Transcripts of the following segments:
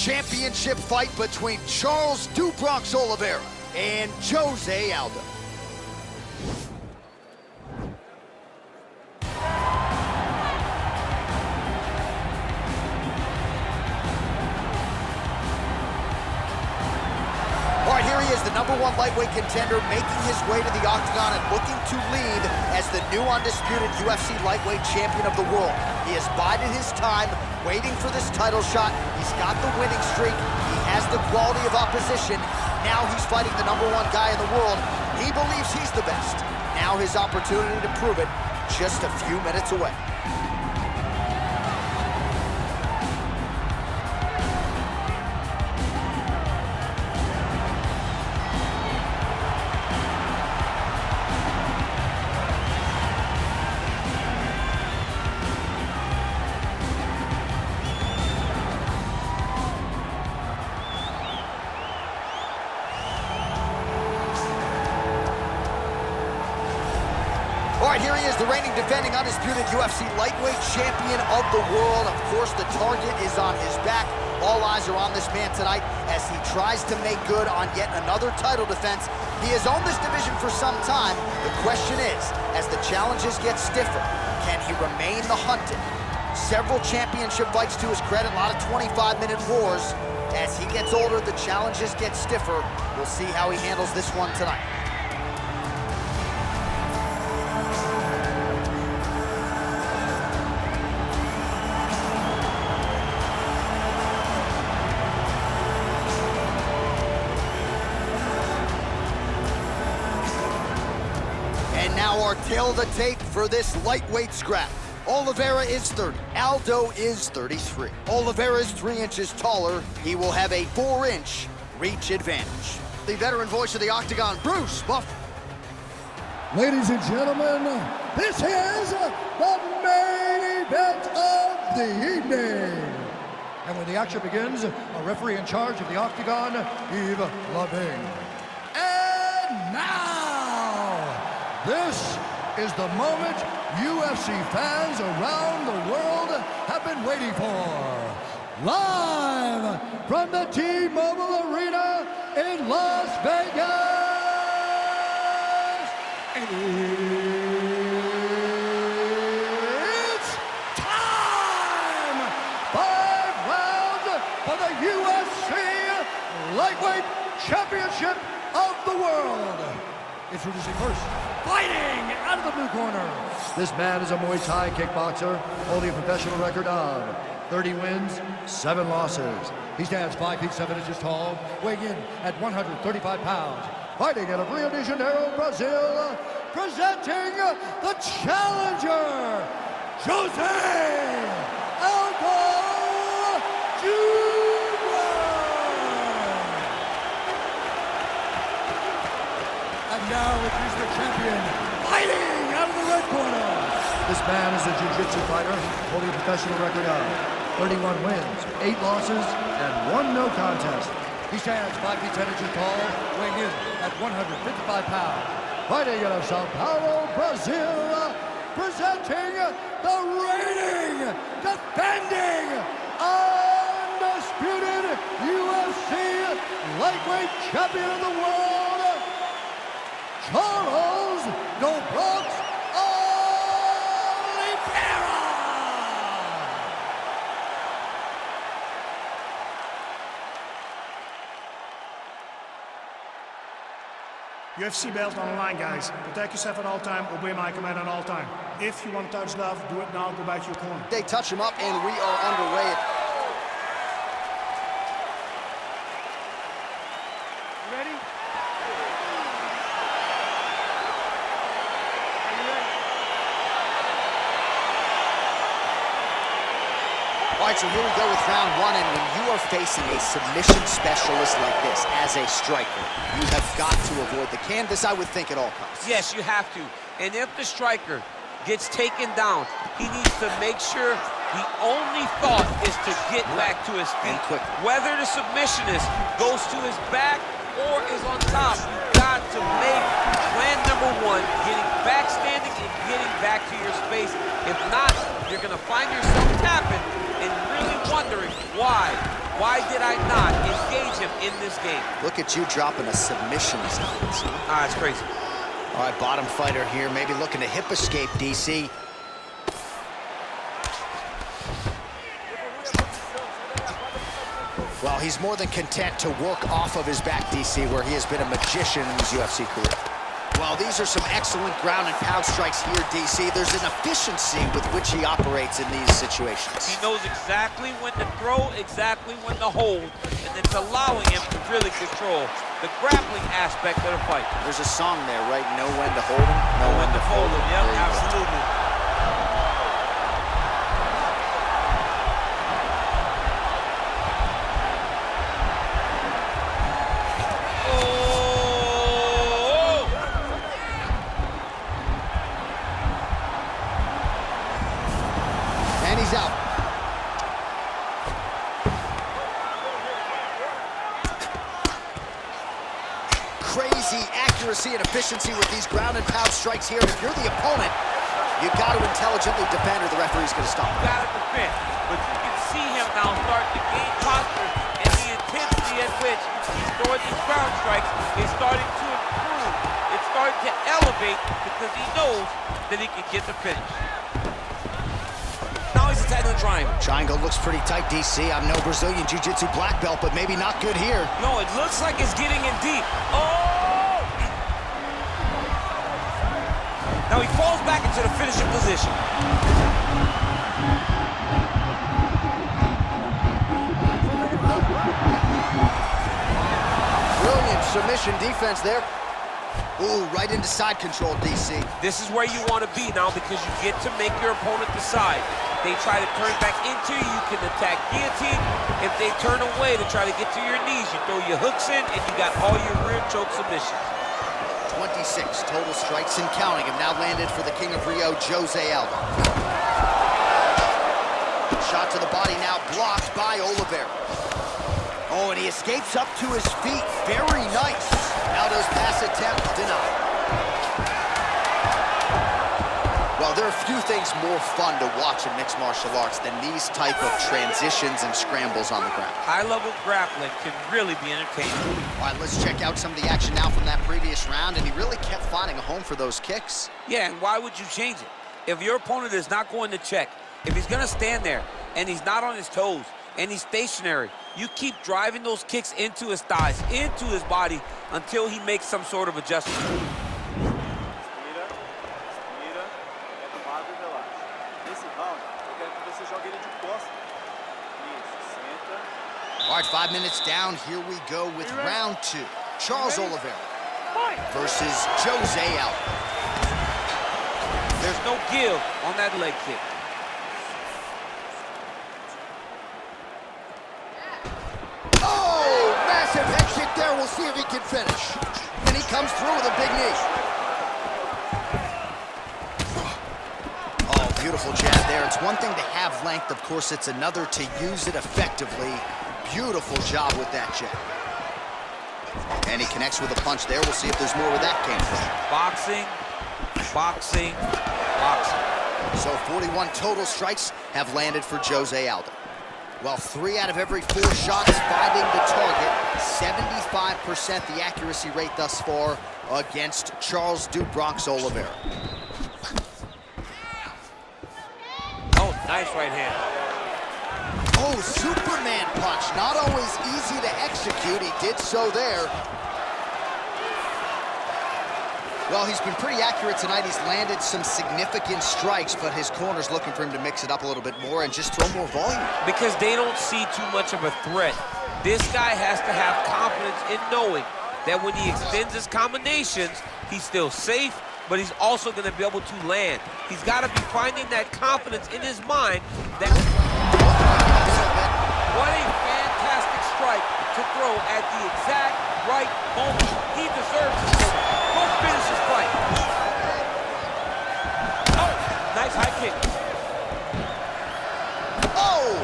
championship fight between Charles "Do Bronx" Oliveira and Jose Aldo. All right, here he is, the #1 lightweight contender, making his way to the octagon and looking to lead as the new undisputed UFC lightweight champion of the world. He has bided his time, waiting for this title shot. He's got the winning streak. He has the quality of opposition. Now he's fighting the #1 guy in the world. He believes he's the best. Now his opportunity to prove it, just a few minutes away. All right, here he is, the reigning, defending, undisputed UFC lightweight champion of the world. Of course, the target is on his back. All eyes are on this man tonight as he tries to make good on yet another title defense. He has owned this division for some time. The question is, as the challenges get stiffer, can he remain the hunted? Several championship fights to his credit, a lot of 25-minute wars. As he gets older, the challenges get stiffer. We'll see how he handles this one tonight. And now our tail of the tape for this lightweight scrap. Oliveira is 30, Aldo is 33. Oliveira is 3 inches taller. He will have a 4-inch reach advantage. The veteran voice of the octagon, Bruce Buff. Ladies and gentlemen, this is the main event of the evening. And when the action begins, a referee in charge of the octagon, Yves Lavigne. And now, this is the moment UFC fans around the world have been waiting for. Live from the T-Mobile Arena in Las Vegas, it's time! 5 rounds for the UFC Lightweight Championship of the World. Introducing first, fighting out of the blue corner. This man is a Muay Thai kickboxer, holding a professional record of 30 wins, 7 losses. He stands 5 feet 7 inches tall, weighing in at 135 pounds. Fighting out of Rio de Janeiro, Brazil, presenting the challenger, Jose Aldo Jr. And now introduce the champion, fighting out of the red corner. This man is a jiu-jitsu fighter, holding a professional record of 31 wins, 8 losses, and 1 no contest. He stands 5 feet 10 inches tall, weighing in at 155 pounds. Fighting out of Sao Paulo, Brazil, presenting the reigning, defending, undisputed UFC lightweight champion of the world, Charles "Do Bronx" Oliveira! UFC belt on the line, guys. Protect yourself at all time, obey my command at all time. If you want to touch love, do it now, go back to your corner. They touch him up and we are underway. You ready? All right, so here we go with round 1, and when you are facing a submission specialist like this as a striker, you have got to avoid the canvas, I would think, at all costs. Yes, you have to. And if the striker gets taken down, he needs to make sure the only thought is to get back to his feet. Whether the submissionist goes to his back or is on top, you've got to make plan number 1, getting back standing and getting back to your space. If not, you're going to find yourself tapping and really wondering why Why did I not engage him in this game? Look at you dropping a submission sequence. Ah, it's crazy. All right, bottom fighter here, maybe looking to hip escape, DC. Well, he's more than content to work off of his back, DC, where he has been a magician in his UFC career. Well, these are some excellent ground and pound strikes here, DC. There's an efficiency with which he operates in these situations. He knows exactly when to throw, exactly when to hold, and it's allowing him to really control the grappling aspect of the fight. There's a song there, right? Know when to hold him, know when to fold him. Yep, absolutely. And he's out. Crazy accuracy and efficiency with these ground and pound strikes here. And if you're the opponent, you got to intelligently defend or the referee's going to stop. You got to defend, but you can see him now starting to gain posture, and the intensity at which he's throwing these ground strikes is starting to improve. It's starting to elevate because he knows that he can get the finish. Now he's attacking the triangle. Triangle looks pretty tight, DC. I'm no Brazilian Jiu-Jitsu black belt, but maybe not good here. No, it looks like it's getting in deep. Oh! Now he falls back into the finishing position. Brilliant submission defense there. Ooh, right into side control, DC. This is where you want to be now because you get to make your opponent decide. They try to turn back into you, you can attack guillotine. If they turn away to try to get to your knees, you throw your hooks in and you got all your rear choke submissions. 26 total strikes and counting have now landed for the King of Rio, Jose Aldo. Shot to the body now blocked by Oliviera. Oh, and he escapes up to his feet. Very nice. Aldo's pass attempt denied. Well, there are few things more fun to watch in mixed martial arts than these type of transitions and scrambles on the ground. High-level grappling can really be entertaining. All right, let's check out some of the action now from that previous round, and he really kept finding a home for those kicks. Yeah, and why would you change it? If your opponent is not going to check, if he's going to stand there and he's not on his toes and he's stationary, you keep driving those kicks into his thighs, into his body, until he makes some sort of adjustment. All right, 5 minutes down. Here we go with round two. Charles Oliviera versus Jose Aldo. There's no give on that leg kick. Oh, massive head kick there. We'll see if he can finish. And he comes through with a big knee. Oh, beautiful jab there. It's one thing to have length. Of course, it's another to use it effectively. Beautiful job with that jab. And he connects with a punch there. We'll see if there's more where that came from. Boxing, boxing, boxing. So 41 total strikes have landed for Jose Aldo. Well, 3 out of every 4 shots finding the target. 75% the accuracy rate thus far against Charles "Du Bronx" Oliviera. Oh, nice right hand. Oh, Superman punch. Not always easy to execute. He did so there. Well, he's been pretty accurate tonight. He's landed some significant strikes, but his corner's looking for him to mix it up a little bit more and just throw more volume. Because they don't see too much of a threat. This guy has to have confidence in knowing that when he extends his combinations, he's still safe, but he's also going to be able to land. He's got to be finding that confidence in his mind that... What a fantastic strike to throw at the exact right moment. He deserves this moment. Go finish his fight. Oh, nice high kick. Oh!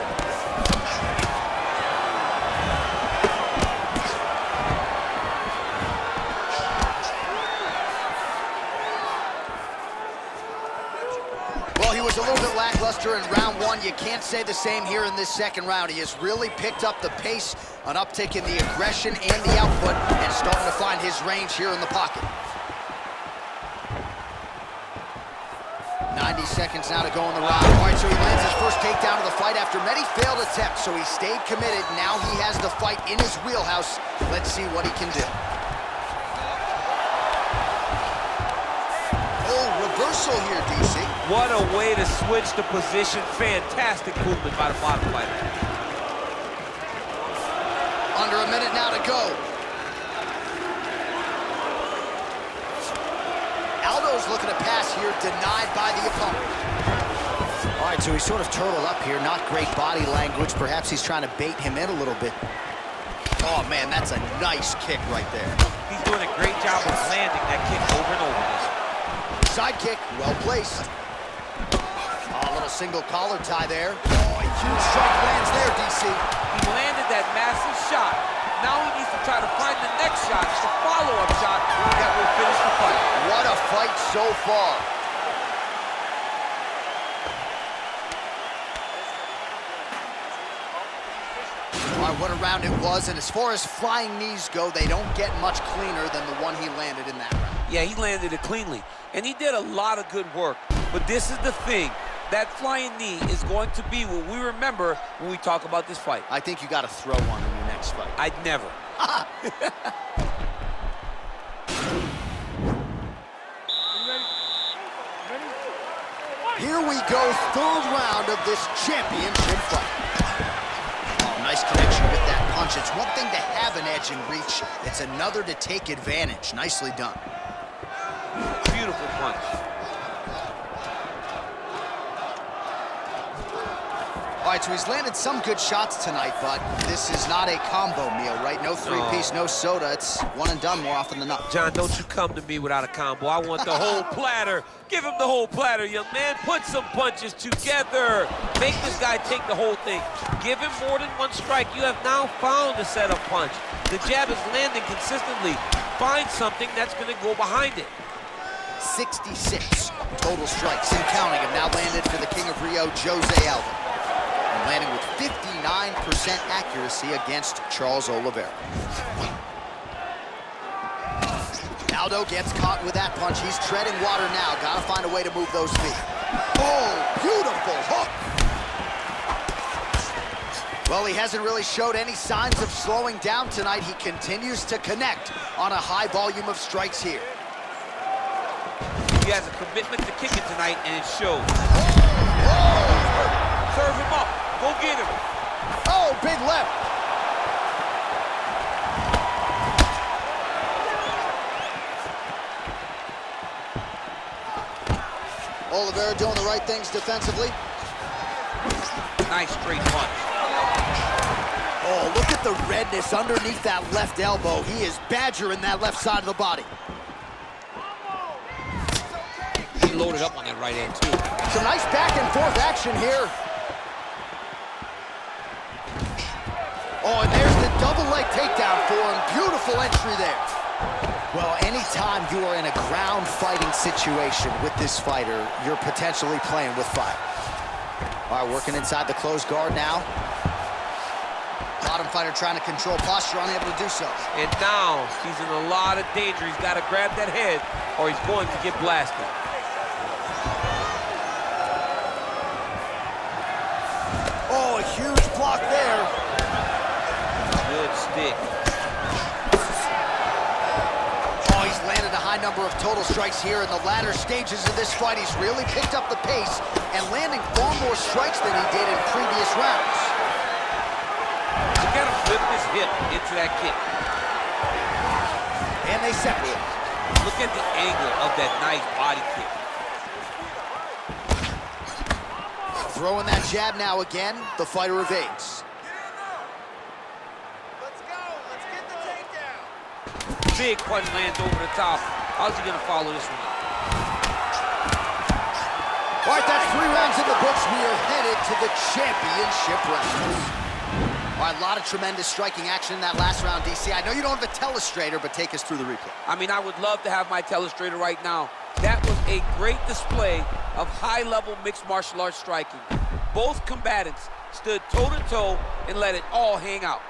Well, he was a little bit lackluster blockbuster in round one. You can't say the same here in this second round. He has really picked up the pace, an uptick in the aggression and the output, and starting to find his range here in the pocket. 90 seconds now to go in the round. All right, so he lands his first takedown of the fight after many failed attempts, so he stayed committed. Now he has the fight in his wheelhouse. Let's see what he can do. Oh, reversal here, DC. What a way to switch the position. Fantastic movement by the bottom fighter. Under a minute now to go. Aldo's looking to pass here, denied by the opponent. All right, so he's sort of turtled up here. Not great body language. Perhaps he's trying to bait him in a little bit. Oh, man, that's a nice kick right there. He's doing a great job of landing that kick over and over. Side kick, well placed. Oh, a little single collar tie there. Oh, a huge strike lands there, DC. He landed that massive shot. Now he needs to try to find the next shot, the follow-up shot that will finish the fight. What a fight so far. All right, what a round it was, and as far as flying knees go, they don't get much cleaner than the one he landed in that round. Yeah, he landed it cleanly, and he did a lot of good work. But this is the thing. That flying knee is going to be what we remember when we talk about this fight. I think you got to throw one in your next fight. I'd never. Here we go, third round of this championship fight. Oh, nice connection with that punch. It's one thing to have an edge and reach. It's another to take advantage. Nicely done. Beautiful punch. All right, so he's landed some good shots tonight, but this is not a combo meal, right? No three-piece, no soda. It's one and done more often than not. John, don't you come to me without a combo. I want the whole platter. Give him the whole platter, young man. Put some punches together. Make this guy take the whole thing. Give him more than one strike. You have now found a setup punch. The jab is landing consistently. Find something that's going to go behind it. 66 total strikes and counting have now landed for the King of Rio, Jose Aldo. And landing with 59% accuracy against Charles Oliviera. Aldo gets caught with that punch. He's treading water now. Gotta find a way to move those feet. Oh, beautiful hook. Well, he hasn't really showed any signs of slowing down tonight. He continues to connect on a high volume of strikes here. He has a commitment to kicking tonight, and it shows. Oh. Serve him up. Go get him. Oh, big left. Oliveira doing the right things defensively. Nice straight punch. Oh, look at the redness underneath that left elbow. He is badgering that left side of the body. He loaded up on that right hand, too. Some nice back and forth action here. Oh, and there's the double leg takedown for him. Beautiful entry there. Well, anytime you are in a ground fighting situation with this fighter, you're potentially playing with fire. All right, working inside the closed guard now. Bottom fighter trying to control posture, unable to do so. And now he's in a lot of danger. He's got to grab that head or he's going to get blasted. Oh, a huge block there. Good stick. Oh, he's landed a high number of total strikes here in the latter stages of this fight. He's really picked up the pace and landing far more strikes than he did in previous rounds. He's got to flip his hip into that kick. And they separate. Look at the angle of that nice body kick. Throwing that jab now again. The fighter evades. Let's go. Let's get the takedown. Big punch lands over the top. How's he going to follow this one up? All right, that's 3 rounds in the books. We are headed to the championship rounds. All right, a lot of tremendous striking action in that last round, DC. I know you don't have a telestrator, but take us through the replay. I mean, I would love to have my telestrator right now. That was a great display of high-level mixed martial arts striking. Both combatants stood toe-to-toe and let it all hang out.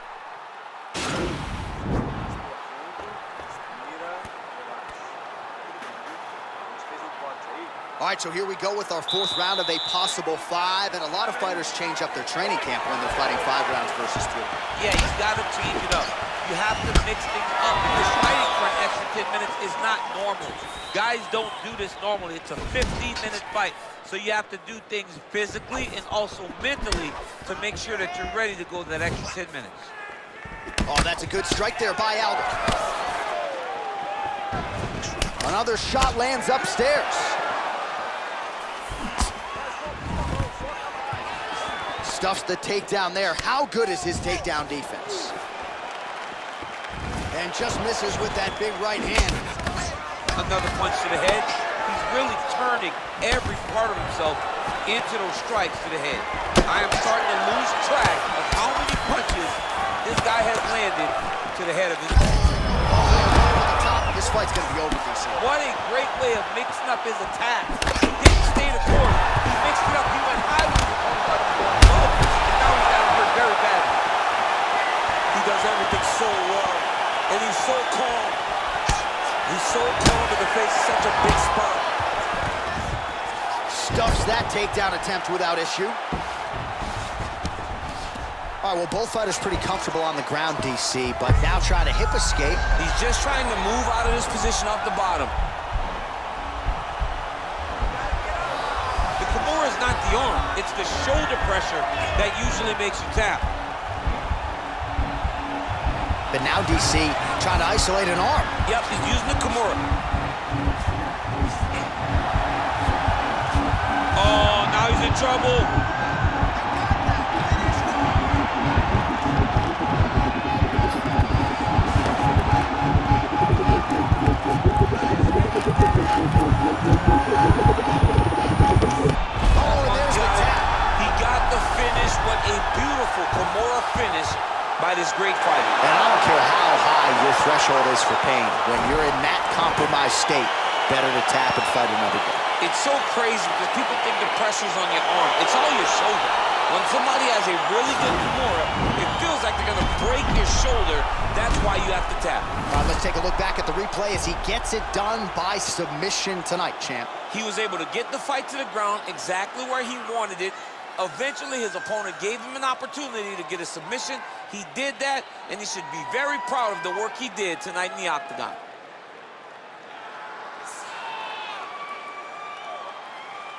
All right, so here we go with our fourth round of a possible 5, and a lot of fighters change up their training camp when they're fighting 5 rounds versus 3. Yeah, he's got to change it up. You have to mix things up because fighting for an extra 10 minutes is not normal. Guys don't do this normally. It's a 15-minute fight, so you have to do things physically and also mentally to make sure that you're ready to go that extra 10 minutes. Oh, that's a good strike there by Aldo. Another shot lands upstairs. Stuffs the takedown there. How good is his takedown defense? And just misses with that big right hand. Another punch to the head. He's really turning every part of himself into those strikes to the head. I am starting to lose track of how many punches this guy has landed to the head of his opponent. This fight's gonna be over, DC. What a great way of mixing up his attack. He didn't stay the course. He mixed it up. He went high with his opponent, and now he got hurt very badly. He does everything so well, and he's so calm. He's so calm in the face of such a big spot. Stuffs that takedown attempt without issue. All right, well, both fighters pretty comfortable on the ground, DC, but now trying to hip escape. He's just trying to move out of this position off the bottom. The Kimura is not the arm. It's the shoulder pressure that usually makes you tap. But now DC trying to isolate an arm. Yep, he's using the Kimura. Oh, now he's in trouble. Kimura finish by this great fighter. And I don't care how high your threshold is for pain. When you're in that compromised state, better to tap and fight another day. It's so crazy because people think the pressure's on your arm. It's all your shoulder. When somebody has a really good Kimura, it feels like they're going to break your shoulder. That's why you have to tap. All right, let's take a look back at the replay as he gets it done by submission tonight, champ. He was able to get the fight to the ground exactly where he wanted it. Eventually, his opponent gave him an opportunity to get a submission. He did that, and he should be very proud of the work he did tonight in the octagon.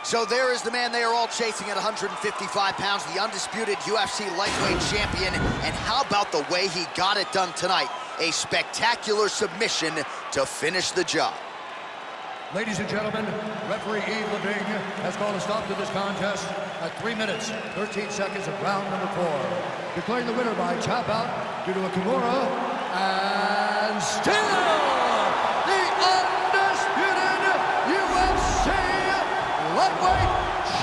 So there is the man they are all chasing at 155 pounds, the undisputed UFC lightweight champion. And how about the way he got it done tonight? A spectacular submission to finish the job. Ladies and gentlemen, referee Yves Leving has called a stop to this contest at 3 minutes, 13 seconds of round number 4. Declaring the winner by tap out due to a Kimura, and still the undisputed UFC lightweight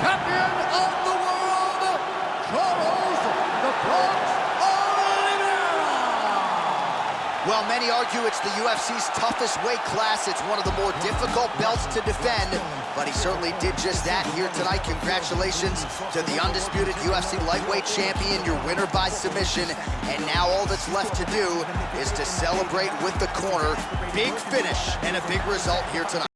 champion of the world, Charles "The Bronx" Oliviera. Well, many argue it's the UFC's toughest weight class. It's one of the more difficult belts to defend, but he certainly did just that here tonight. Congratulations to the undisputed UFC lightweight champion, your winner by submission. And now all that's left to do is to celebrate with the corner. Big finish and a big result here tonight.